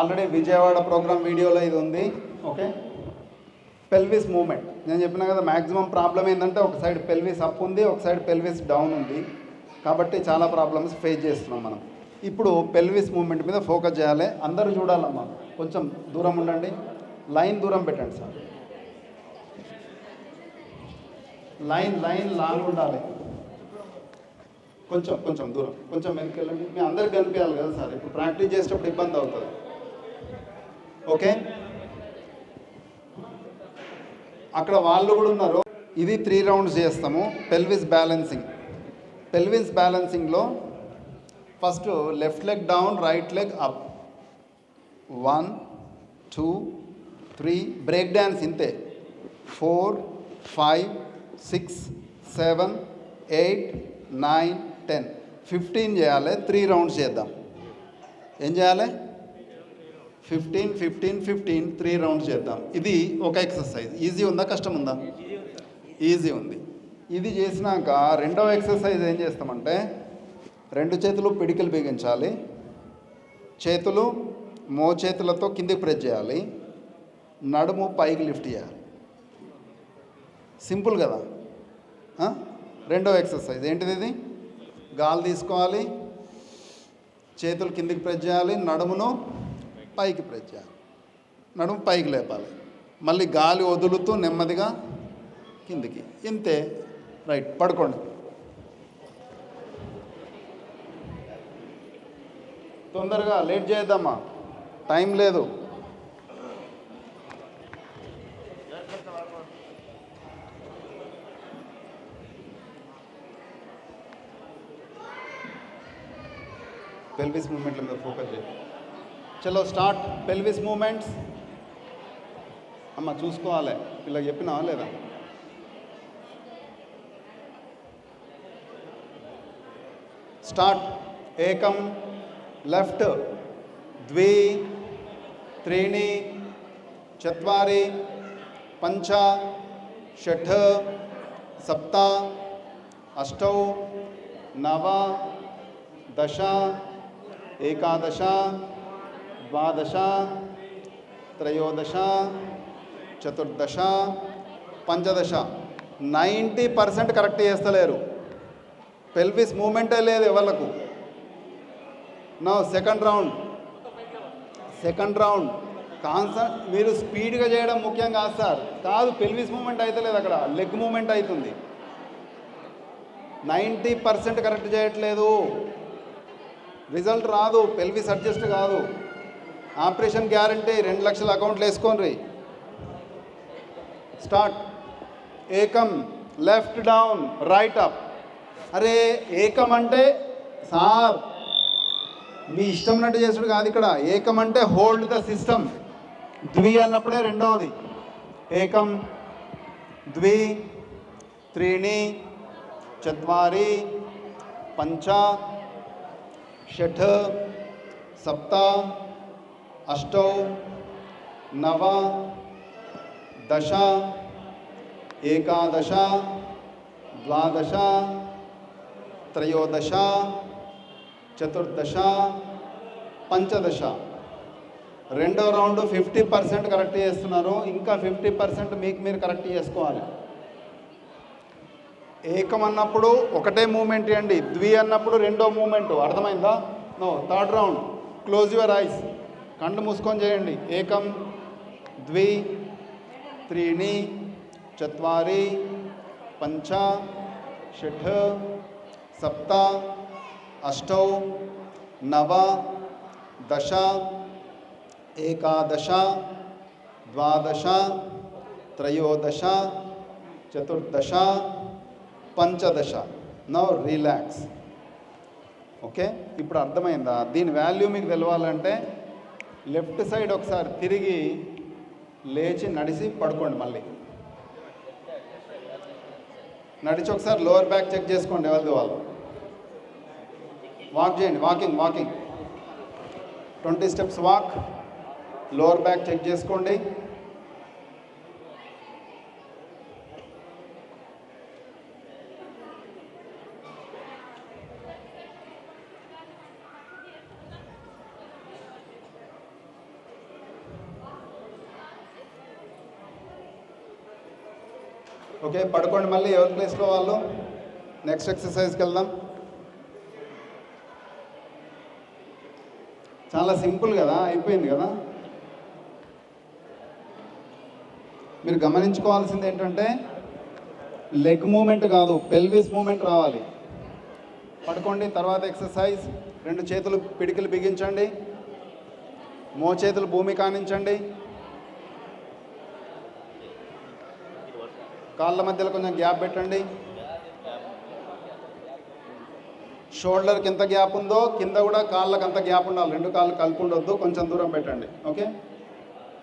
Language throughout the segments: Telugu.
ఆల్రెడీ విజయవాడ ప్రోగ్రామ్ వీడియోలో ఇది ఉంది. ఓకే, పెల్విస్ మూమెంట్ నేను చెప్పినా కదా, మ్యాక్సిమం ప్రాబ్లం ఏంటంటే ఒక సైడ్ పెల్విస్ అప్ ఉంది, ఒక సైడ్ పెల్విస్ డౌన్ ఉంది. కాబట్టి చాలా ప్రాబ్లమ్స్ ఫేస్ చేస్తున్నాం మనం. ఇప్పుడు పెల్విస్ మూమెంట్ మీద ఫోకస్ చేయాలి. అందరూ చూడాలమ్మా, కొంచెం దూరం ఉండండి, లైన్ దూరం పెట్టండి సార్, లైన్ లాంగ్ ఉండాలి. కొంచెం కొంచెం దూరం, కొంచెం వెనక్కి వెళ్ళండి. మీ అందరికి కనిపించాలి కదా సార్, ఇప్పుడు ప్రాక్టీస్ చేసేటప్పుడు ఇబ్బంది అవుతుంది. ఓకే, అక్కడ వాళ్ళు కూడా ఉన్నారు. ఇది 3 రౌండ్స్ చేస్తాము. Pelvis balancing. పెల్విస్ బ్యాలెన్సింగ్లో first left leg down, right leg up, 1 2 3, break dance ఇంతే, 4 5 6 7 8 9 10 15 చేయాలి. 3 రౌండ్స్ చేద్దాం. ఏం చేయాలి? 15 15 15 3 రౌండ్స్ చేద్దాం. ఇది ఒక ఎక్సర్సైజ్. ఈజీ ఉందా, కష్టం ఉందా? ఈజీ ఉంది. ఇది చేసినాక రెండవ ఎక్సర్సైజ్ ఏం చేస్తామంటే, 2 చేతులు పిడికిలు బిగించాలి, చేతులు మోచేతులతో కిందికి ప్రెస్ చేయాలి, నడుము పైకి లిఫ్ట్ చేయాలి. సింపుల్ కదా. రెండవ ఎక్సర్సైజ్ ఏంటిది? ఇది గాలి తీసుకోవాలి, చేతులు కిందికి ప్రెస్ చేయాలి, నడుమును పైకి ప్రెస్ చేయాలి, నడుము పైకి లేపాలి, మళ్ళీ గాలి వదులుతూ నెమ్మదిగా కిందికి. ఇంతే. రైట్, పడుకోండి. తొందరగా, లేట్ చేద్దామా, టైం లేదు. పెల్విస్ మూమెంట్ల మీద ఫోకస్ చేయండి. చలో స్టార్ట్. Pelvis moments. అమ్మ చూసుకోవాలి, ఇలా చెప్పినా లేదా? స్టార్ట్. ఏకం, లెఫ్ట్, ద్వి త్రీణి చత్వారి పంచ షఠ్ సప్త అష్టౌ నవ దశ ఏకాదశ ద్వాదశ త్రయోదశ చతుర్దశ పంచదశ. 90% కరెక్ట్ చేస్తలేరు. పెల్విస్ మూమెంటే లేదు ఎవరికి. నా సెకండ్ రౌండ్ మీరు స్పీడ్గా చేయడం ముఖ్యం కాదు సార్. కాదు, పెల్విస్ మూమెంట్ అయితే లేదు, అక్కడ లెగ్ మూమెంట్ అవుతుంది. 90% కరెక్ట్ చేయట్లేదు, రిజల్ట్ రాదు. పెల్విస్ అడ్జస్ట్ కాదు. Operation guarantee. 2 లక్షల అకౌంట్లు వేసుకోండి. స్టార్ట్. ఏకం, లెఫ్ట్ డౌన్, రైట్ అప్. అరే ఏకం అంటే సార్ మీ ఇష్టం ఉన్నట్టు చేసుడు కాదు ఇక్కడ. ఏకం అంటే హోల్డ్ ద సిస్టమ్. ద్వి అన్నప్పుడే రెండవది. ఏకం, ద్వి త్రీణి చత్వారి పంచ షఠ్ సప్త అష్టౌ నవ దశ ఏకాదశ ద్వాదశ త్రయోదశ చతుర్దశ పంచదశ. రెండో రౌండ్ 50% కరెక్ట్ చేస్తున్నారు. ఇంకా 50% మీకు మీరు కరెక్ట్ చేసుకోవాలి. ఏకం అన్నప్పుడు ఒకటే మూమెంట్ ఇవ్వండి, ద్వి అన్నప్పుడు రెండో మూమెంట్. అర్థమైందా? No. Third round. Close your eyes, కళ్ళు మూసుకొని చేయండి. ఏకం, ద్వి త్రీణి చత్వారి పంచ షఠ్ సప్త అష్టౌ నవ దశ ఏకాదశ ద్వాదశ త్రయోదశ చతుర్దశ పంచదశ. Now relax. ఓకే, ఇప్పుడు అర్థమైందా? దీని వాల్యూ మీకు తెలవాలంటే లెఫ్ట్ సైడ్ ఒకసారి తిరిగి లేచి నడిచి పడుకోండి. మళ్ళీ నడిచి ఒకసారి లోవర్ బ్యాక్ చెక్ చేసుకోండి. ఎవరిది వాళ్ళు వాక్ చేయండి. Walking 20 steps walk. Lower back check చేసుకోండి. ఓకే, పడుకోండి మళ్ళీ ఎవరి ప్లేస్లో వాళ్ళు. నెక్స్ట్ ఎక్సర్సైజ్కి వెళ్దాం. చాలా సింపుల్ కదా, అయిపోయింది కదా. మీరు గమనించుకోవాల్సింది ఏంటంటే లెగ్ మూమెంట్ కాదు, పెల్విస్ మూమెంట్ రావాలి. పడుకోండి. తర్వాత ఎక్సర్సైజ్. 2 చేతులు పిడికిలు బిగించండి, మోచేతులు భూమి కానించండి, కాళ్ళ మధ్యలో కొంచెం గ్యాప్ పెట్టండి. షోల్డర్కి ఎంత గ్యాప్ ఉందో కింద కూడా కాళ్ళకి అంత గ్యాప్ ఉండాలి. 2 కాళ్ళు కలిపి ఉండొద్దు, కొంచెం దూరం పెట్టండి. Okay,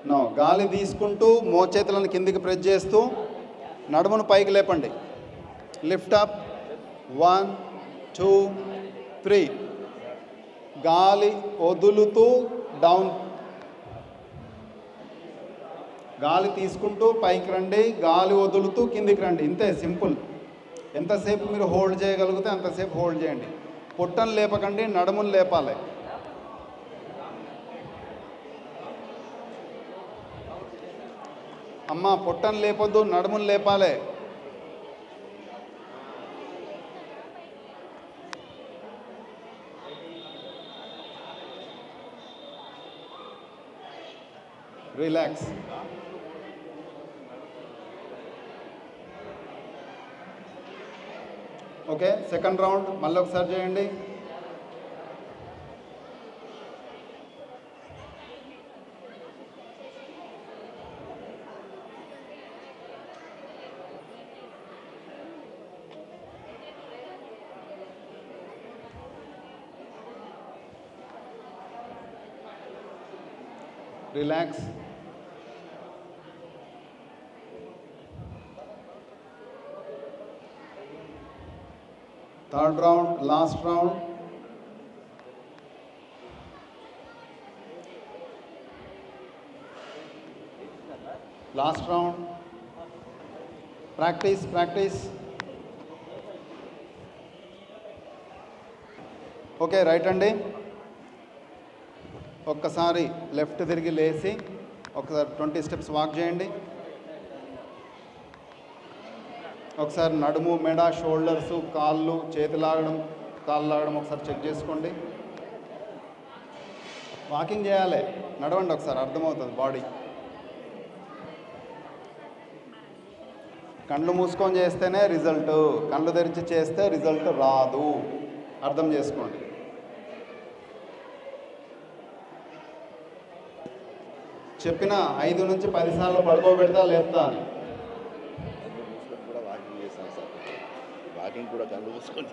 no. గాలి తీసుకుంటూ మోచేతులను కిందికి ప్రెస్ చేస్తూ నడుమును పైకి లేపండి. Lift up. 1 2 3. గాలి వదులుతూ డౌన్. గాలి తీసుకుంటూ పైకి రండి, గాలి వదులుతూ కిందికి రండి. ఇంతే, సింపుల్. ఎంతసేపు మీరు హోల్డ్ చేయగలిగితే అంతసేపు హోల్డ్ చేయండి. పొట్టను లేపకండి, నడుమును లేపాలి. అమ్మ, పొట్టను లేపొద్దు, నడుమును లేపాలి. రిలాక్స్. ఓకే, సెకండ్ రౌండ్ మళ్ళీ ఒకసారి చేయండి. Relax. Third round, last round. Last round. Practice practice. Okay, right అండి. ఒక్కసారి లెఫ్ట్ తిరిగి లేచి ఒకసారి 20 స్టెప్స్ వాక్ చేయండి. ఒకసారి నడుము, మెడ, షోల్డర్సు, కాళ్ళు, చేతి లాగడం, కాళ్ళు లాగడం ఒకసారి చెక్ చేసుకోండి. వాకింగ్ చేయాలి, నడవండి ఒకసారి, అర్థమవుతుంది బాడీ. కళ్ళు మూసుకొని చేస్తేనే రిజల్ట్, కళ్ళు తెరిచి చేస్తే రిజల్ట్ రాదు, అర్థం చేసుకోండి. చెప్పిన 5 నుంచి 10 సార్లు పడుకోబెడతా లేపుతా అని. వాకింగ్ కూడా కళ్ళు మూసుకొని